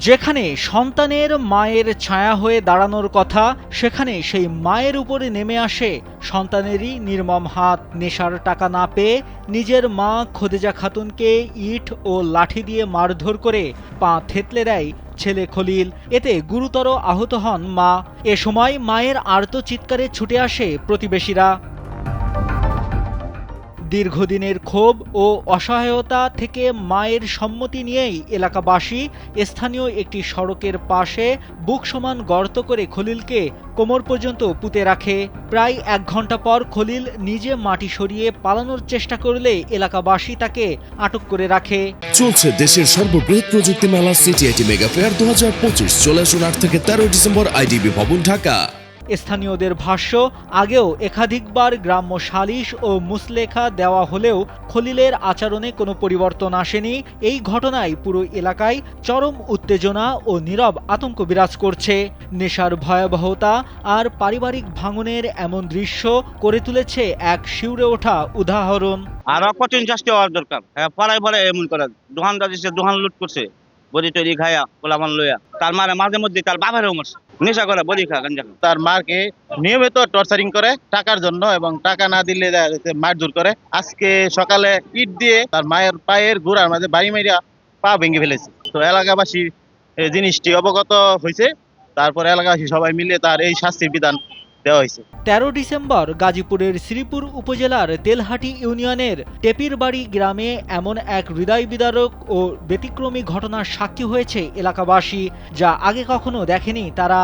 যেখানে সন্তানের মায়ের ছায়া হয়ে দাঁড়ানোর কথা, সেখানে সেই মায়ের উপরে নেমে আসে সন্তানেরই নির্মম হাত। নেশার টাকা না পেয়ে নিজের মা খদিজা খাতুনকে ইট ও লাঠি দিয়ে মারধর করে পা থেতলে দেয় ছেলে খলিল। এতে গুরুতর আহত হন মা। এ সময় মায়ের আর্ত চিৎকারে ছুটে আসে প্রতিবেশীরা। দীর্ঘদিনের ক্ষোভ ও অসহায়তা থেকে মায়ের সম্মতি নিয়েই এলাকাবাসী স্থানীয় একটি সড়কের পাশে বুক সমান গর্ত করে খলিলকে কোমর পর্যন্ত পুঁতে রাখে। প্রায় 1 ঘন্টা পর খলিল নিজে মাটি সরিয়ে পালানোর চেষ্টা করলে এলাকাবাসী তাকে আটক করে রাখে। চলছে দেশের সর্ববৃহৎ প্রযুক্তি মেলা সিটিআইটি মেগা ফেয়ার 2025। চলে আসুন 8 থেকে 13 ডিসেম্বর আইডিবি ভবন, ঢাকা। স্থানীয়দের ভাষ্য, আগেও একাধিকবার গ্রাম্য সালিশ ও মুসলেখা দেওয়া হলেও খলিলের আচরণে কোনো পরিবর্তন আসেনি। এই ঘটনায় পুরো এলাকায় চরম উত্তেজনা ও নীরব আতঙ্ক বিরাজ করছে। নেশার ভয়াবহতা আর পারিবারিক ভাঙনের এমন দৃশ্য করে তুলেছে এক শিউরে ওঠা উদাহরণ। আরো কঠিন শাস্তি হওয়ার দরকার। পড়ায় পড়ায় এমন করে দোকানদার দিচ্ছে, দোকান লুট করছে, বডি তৈরি খায়া পোলাপান লইয়া। তার মারে মাঝে মধ্যে তার বাবারও মারছে, নেশা করে বডি খা গাঞ্জা। তার মাকে নিয়মিত টর্চারিং করে টাকার জন্য, এবং টাকা না দিলে মারধর করে। আজকে সকালে ইট দিয়ে তার মায়ের পায়ের গোড়ার মাঝে বাড়ি মারিয়া পা ভেঙে ফেলেছে। তো এলাকাবাসী এই জিনিসটি অবগত হয়েছে, তারপরে এলাকাবাসী সবাই মিলে তার এই শাস্তির বিধান দেওয়া হয়েছে। 13 ডিসেম্বর গাজীপুরের শ্রীপুর উপজেলার তেলহাটি ইউনিয়নের টেপিরবাড়ি গ্রামে এমন এক হৃদয় বিদারক ও ব্যতিক্রমী ঘটনার সাক্ষী হয়েছে এলাকাবাসী, যা আগে কখনো দেখেনি তারা।